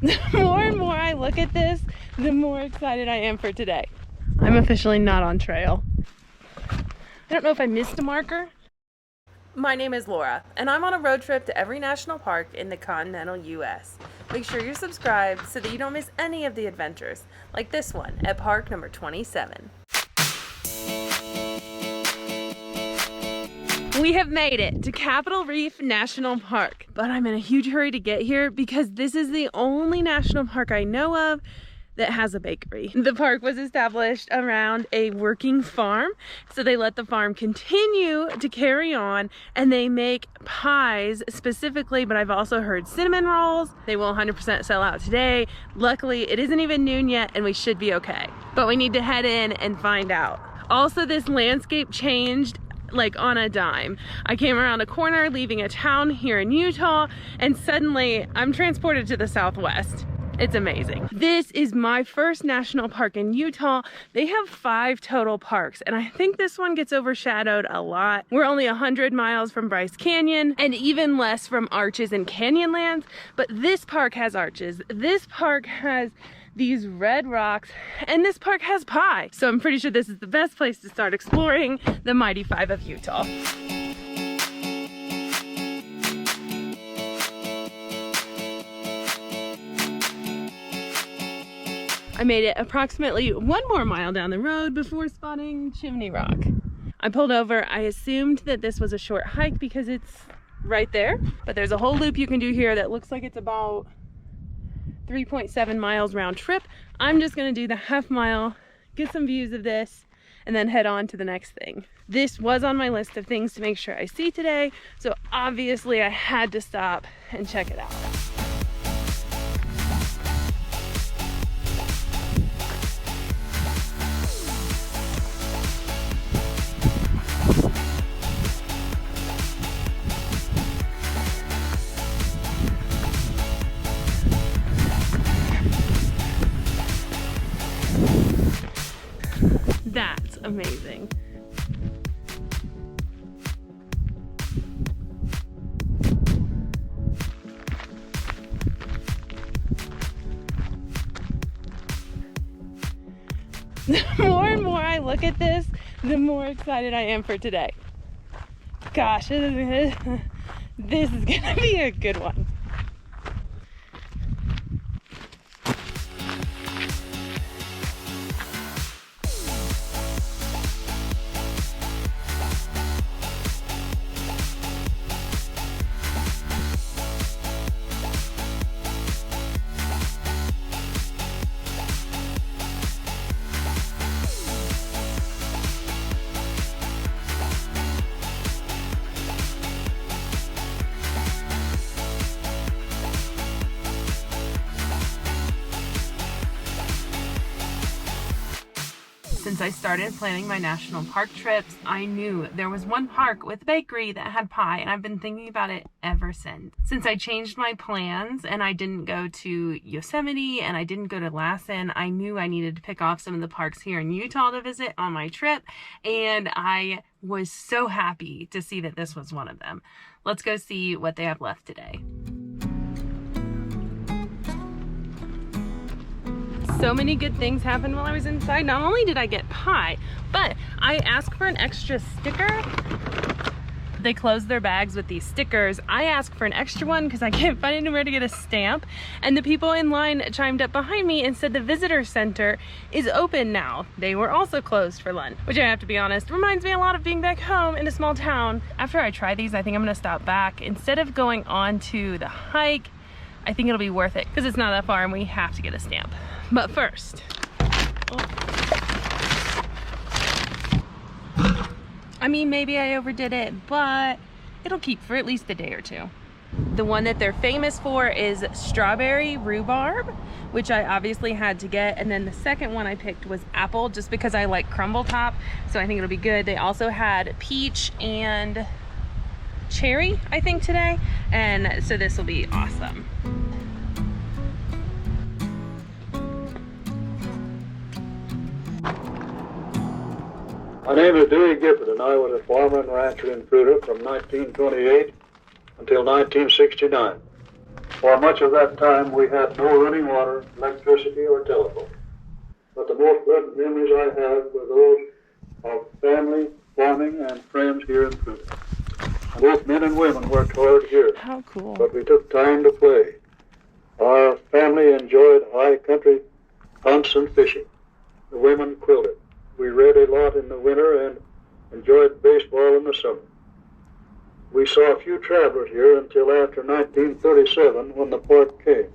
The more and more I look at this, the more excited I am for today. I'm officially not on trail. I don't know if I missed a marker. My name is Laura, and I'm on a road trip to every national park in the continental U.S. Make sure you're subscribed so that you don't miss any of the adventures, like this one at park number 27. We have made it to Capitol Reef National Park, but I'm in a huge hurry to get here because this is the only national park I know of that has a bakery. The park was established around a working farm, so they let the farm continue to carry on, and they make pies specifically, but I've also heard cinnamon rolls. They will 100% sell out today. Luckily, it isn't even noon yet, and we should be okay. But we need to head in and find out. Also, this landscape changed like on a dime. I came around a corner leaving a town here in Utah, and suddenly I'm transported to the Southwest. It's amazing. This is my first national park in Utah. They have 5 total parks, and I think this one gets overshadowed a lot. We're only 100 miles from Bryce Canyon and even less from Arches and Canyonlands, but this park has arches. This park has these red rocks, and this park has pie. So I'm pretty sure this is the best place to start exploring the mighty 5 of Utah. I made it approximately 1 more mile down the road before spotting Chimney Rock. I pulled over. I assumed that this was a short hike because it's right there, but there's a whole loop you can do here that looks like it's about 3.7 miles round trip. I'm just gonna do the half mile, get some views of this, and then head on to the next thing. This was on my list of things to make sure I see today, so obviously I had to stop and check it out. That's amazing. The more and more I look at this, the more excited I am for today. Gosh, this is gonna be a good one. Since I started planning my national park trips, I knew there was one park with a bakery that had pie, and I've been thinking about it ever since. Since I changed my plans and I didn't go to Yosemite and I didn't go to Lassen, I knew I needed to pick off some of the parks here in Utah to visit on my trip, and I was so happy to see that this was one of them. Let's go see what they have left today. So many good things happened while I was inside. Not only did I get pie, but I asked for an extra sticker. They closed their bags with these stickers. I asked for an extra one because I can't find anywhere to get a stamp. And the people in line chimed up behind me and said the visitor center is open now. They were also closed for lunch, which I have to be honest, reminds me a lot of being back home in a small town. After I try these, I think I'm gonna stop back. Instead of going on to the hike, I think it'll be worth it because it's not that far and we have to get a stamp. But first, I mean, maybe I overdid it, but it'll keep for at least a day or two. The one that they're famous for is Strawberry Rhubarb, which I obviously had to get. And then the second one I picked was apple, just because I like crumble top. So I think it'll be good. They also had peach and cherry, I think, today. And so this will be awesome. My name is Dewey Gifford, and I was a farmer and rancher in Fruita from 1928 until 1969. For much of that time, we had no running water, electricity, or telephone. But the most pleasant memories I have were those of family, farming, and friends here in Fruita. Both men and women worked hard here. How cool. But we took time to play. Our family enjoyed high country hunts and fishing. The women quilted. We read a lot in the winter and enjoyed baseball in the summer. We saw few travelers here until after 1937 when the park came.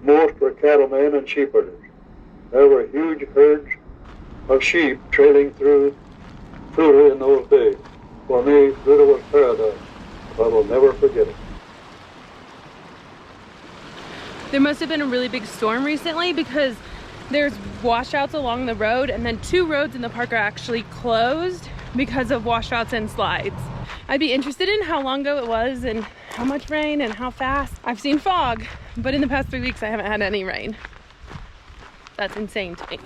Most were cattlemen and sheep herders. There were huge herds of sheep trailing through Fruita in those days. For me, Fruita was paradise. I will never forget it. There must have been a really big storm recently because there's washouts along the road, and then 2 roads in the park are actually closed because of washouts and slides. I'd be interested in how long ago it was and how much rain and how fast. I've seen fog, but in the past 3 weeks I haven't had any rain. That's insane to me.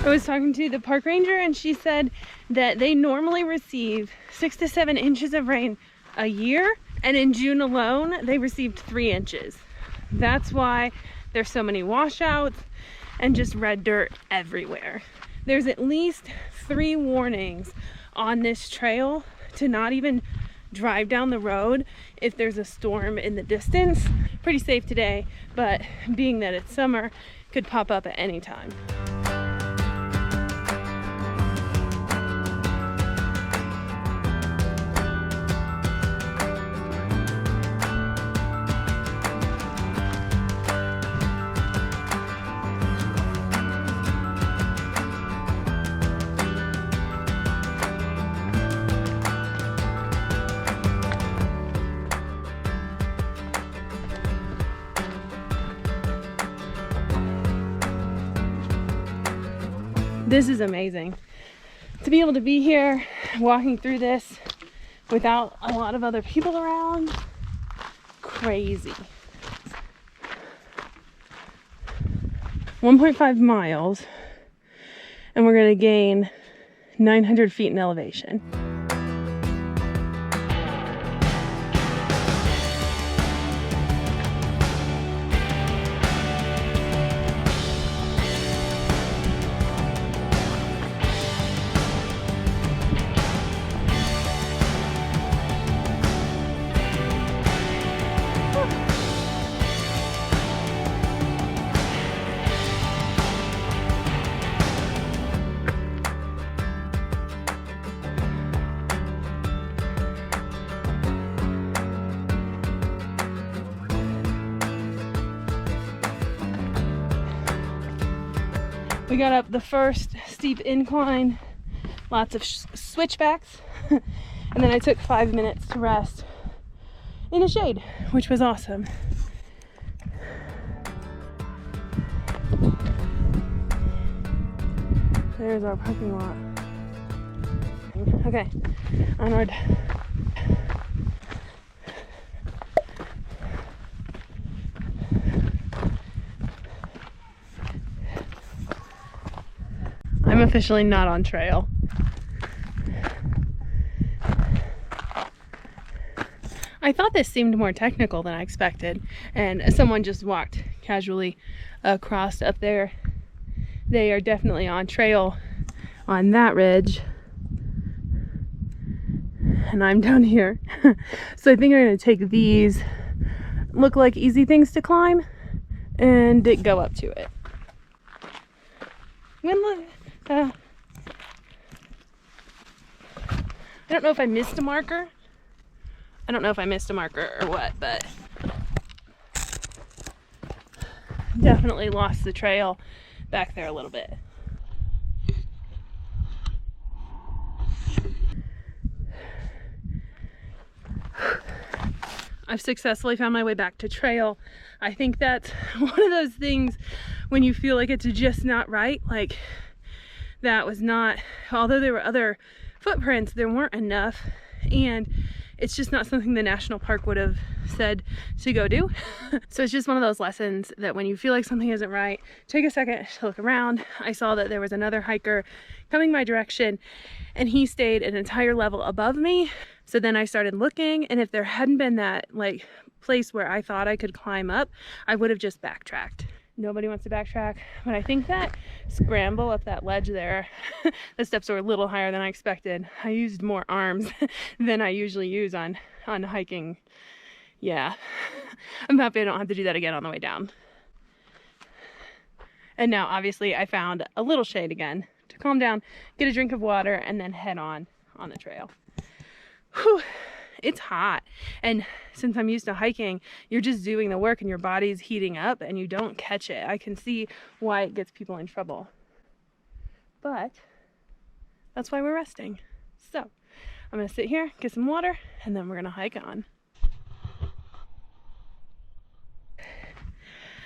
I was talking to the park ranger and she said that they normally receive 6 to 7 inches of rain a year, and in June alone they received 3 inches. That's why there's so many washouts and just red dirt everywhere. There's at least 3 warnings on this trail to not even drive down the road if there's a storm in the distance. Pretty safe today, but being that it's summer, could pop up at any time. This is amazing. To be able to be here, walking through this without a lot of other people around, crazy. 1.5 miles, and we're gonna gain 900 feet in elevation. We got up the first steep incline, lots of switchbacks, and then I took 5 minutes to rest in the shade, which was awesome. There's our parking lot. Okay, onward. I'm officially not on trail. I thought this seemed more technical than I expected, and someone just walked casually across up there. They are definitely on trail on that ridge, and I'm down here. So I think I'm going to take these, look like easy things to climb, and go up to it. I don't know if I missed a marker. I don't know if I missed a marker or what, but definitely lost the trail back there a little bit. I've successfully found my way back to trail. I think that's one of those things when you feel like it's just not right. Like, that was not, although there were other footprints, there weren't enough, and it's just not something the national park would have said to go do. So it's just one of those lessons that when you feel like something isn't right, take a second to look around. I saw that there was another hiker coming my direction, and he stayed an entire level above me. So then I started looking, and if there hadn't been that like place where I thought I could climb up, I would have just backtracked. Nobody wants to backtrack, but I think that scramble up that ledge there, the steps were a little higher than I expected. I used more arms than I usually use on hiking. Yeah, I'm happy I don't have to do that again on the way down. And now obviously I found a little shade again to calm down, get a drink of water, and then head on the trail. Whew. It's hot, and since I'm used to hiking, you're just doing the work and your body's heating up and you don't catch it. I can see why it gets people in trouble, but that's why we're resting. So I'm gonna sit here, get some water, and then we're gonna hike on.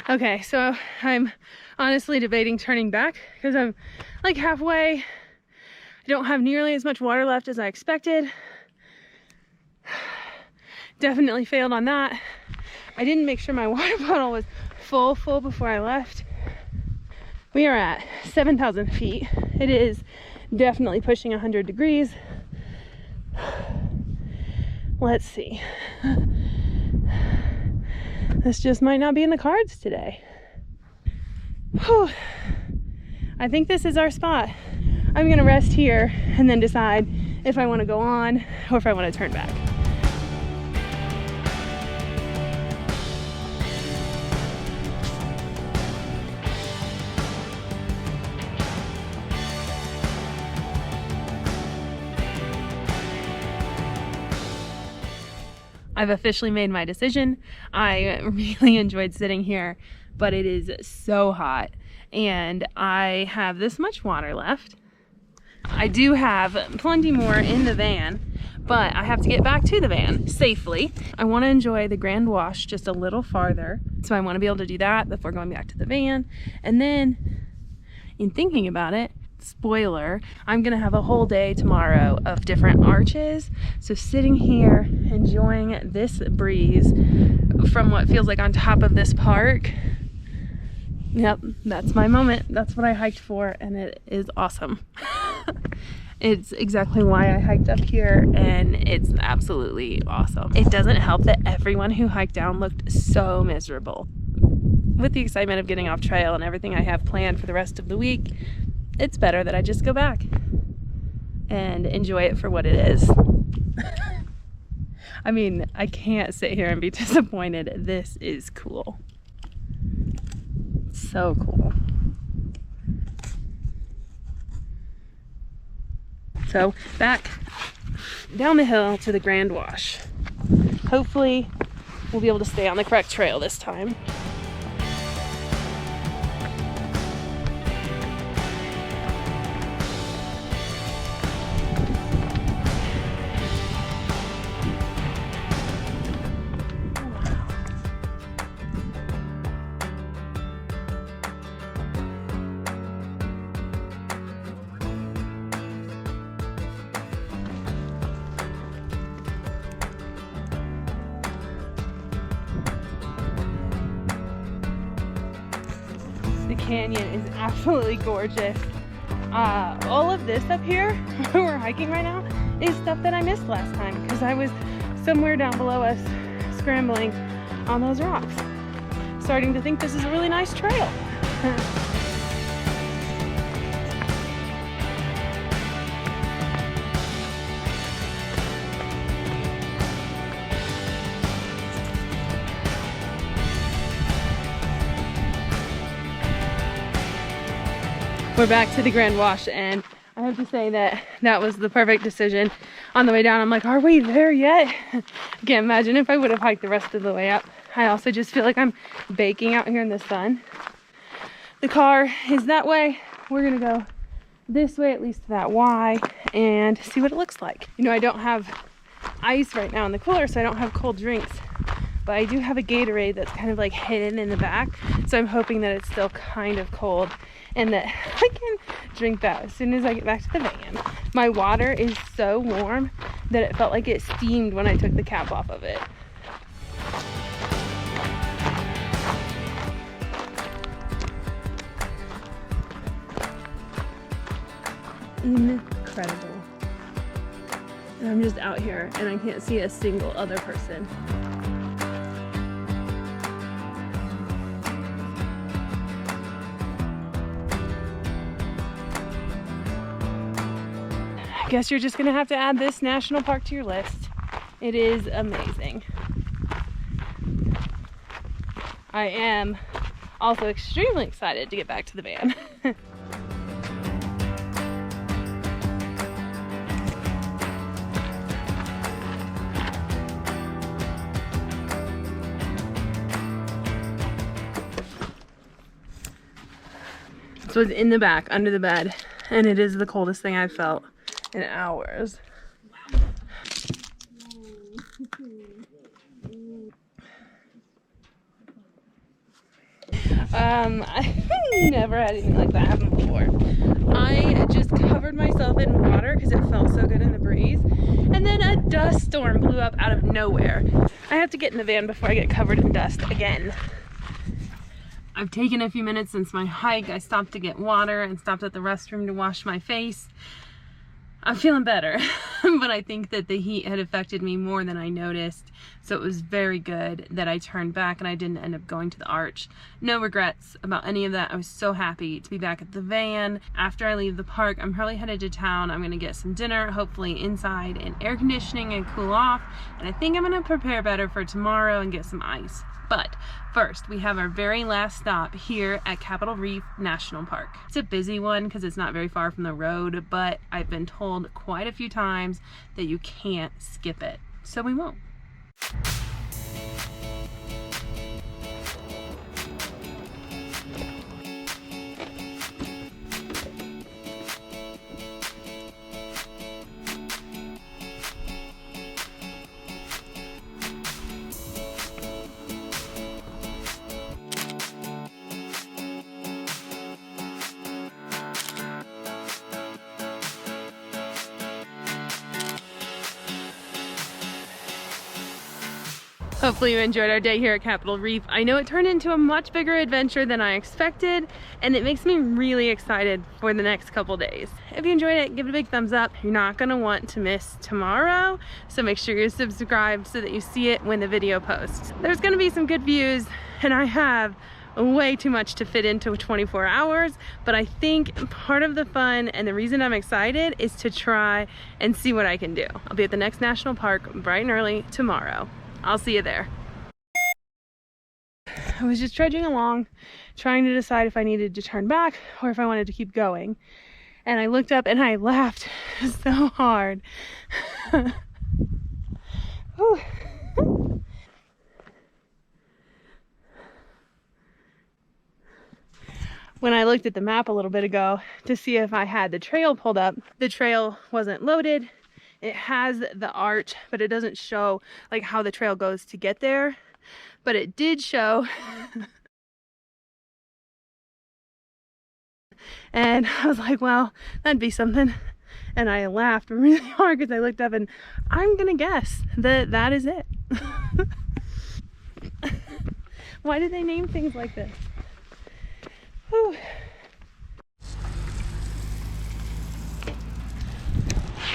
Okay, so I'm honestly debating turning back because I'm like halfway. I don't have nearly as much water left as I expected. Definitely failed on that. I didn't make sure my water bottle was full before I left. We are at 7,000 feet. It is definitely pushing 100 degrees. Let's see. This just might not be in the cards today. Whew. I think this is our spot. I'm gonna rest here and then decide if I want to go on or if I want to turn back. I've officially made my decision. I really enjoyed sitting here, but it is so hot and I have this much water left. I do have plenty more in the van, but I have to get back to the van safely. I want to enjoy the Grand Wash just a little farther, so I want to be able to do that before going back to the van. And then, in thinking about it, spoiler, I'm gonna have a whole day tomorrow of different arches. So sitting here enjoying this breeze from what feels like on top of this park, yep, that's my moment. That's what I hiked for, and it is awesome. It's exactly why I hiked up here, and it's absolutely awesome. It doesn't help that everyone who hiked down looked so miserable. With the excitement of getting off trail and everything I have planned for the rest of the week, it's better that I just go back and enjoy it for what it is. I mean, I can't sit here and be disappointed. This is cool. So cool. So back down the hill to the Grand Wash. Hopefully we'll be able to stay on the correct trail this time. The canyon is absolutely gorgeous. All of this up here where we're hiking right now is stuff that I missed last time because I was somewhere down below us scrambling on those rocks. Starting to think this is a really nice trail. We're back to the Grand Wash, and I have to say that that was the perfect decision. On the way down, I'm like, are we there yet? I can't imagine if I would have hiked the rest of the way up, I also just feel like I'm baking out here in the sun. The car is that way. We're gonna go this way, at least to that Y, and see what it looks like. You know, I don't have ice right now in the cooler, so I don't have cold drinks, but I do have a Gatorade that's kind of like hidden in the back, so I'm hoping that it's still kind of cold and that I can drink that as soon as I get back to the van. My water is so warm that it felt like it steamed when I took the cap off of it. Incredible. And I'm just out here and I can't see a single other person. I guess you're just gonna have to add this national park to your list. It is amazing. I am also extremely excited to get back to the van. So it's in the back, under the bed, and it is the coldest thing I've felt in hours. I've never had anything like that happen before. I just covered myself in water because it felt so good in the breeze, and then a dust storm blew up out of nowhere. I have to get in the van before I get covered in dust again. I've taken a few minutes since my hike. I stopped to get water and stopped at the restroom to wash my face. I'm feeling better, but I think that the heat had affected me more than I noticed, so it was very good that I turned back and I didn't end up going to the arch. No regrets about any of that. I was so happy to be back at the van. After I leave the park, I'm probably headed to town. I'm gonna get some dinner, hopefully inside in air conditioning and cool off, and I think I'm gonna prepare better for tomorrow and get some ice. But first, we have our very last stop here at Capitol Reef National Park. It's a busy one because it's not very far from the road, but I've been told quite a few times that you can't skip it, so we won't. Hopefully you enjoyed our day here at Capitol Reef. I know it turned into a much bigger adventure than I expected, and it makes me really excited for the next couple days. If you enjoyed it, give it a big thumbs up. You're not gonna want to miss tomorrow, so make sure you're subscribed so that you see it when the video posts. There's gonna be some good views, and I have way too much to fit into 24 hours, but I think part of the fun and the reason I'm excited is to try and see what I can do. I'll be at the next national park bright and early tomorrow. I'll see you there. I was just trudging along, trying to decide if I needed to turn back or if I wanted to keep going. And I looked up and I laughed so hard. When I looked at the map a little bit ago to see if I had the trail pulled up, the trail wasn't loaded. It has the arch, but it doesn't show like how the trail goes to get there. But it did show. And I was like, well, that'd be something. And I laughed really hard because I looked up and I'm gonna guess that that is it. Why did they name things like this? Whew.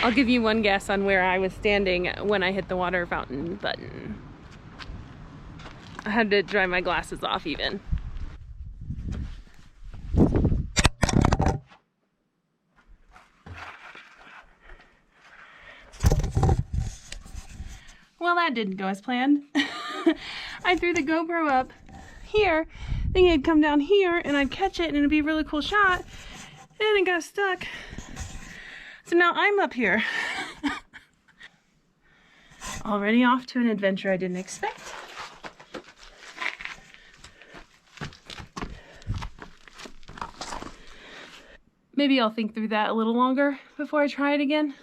I'll give you one guess on where I was standing when I hit the water fountain button. I had to dry my glasses off even. Well, that didn't go as planned. I threw the GoPro up here, thinking it'd come down here and I'd catch it and it'd be a really cool shot, and it got stuck. So now I'm up here. Already off to an adventure I didn't expect. Maybe I'll think through that a little longer before I try it again.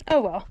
Oh well,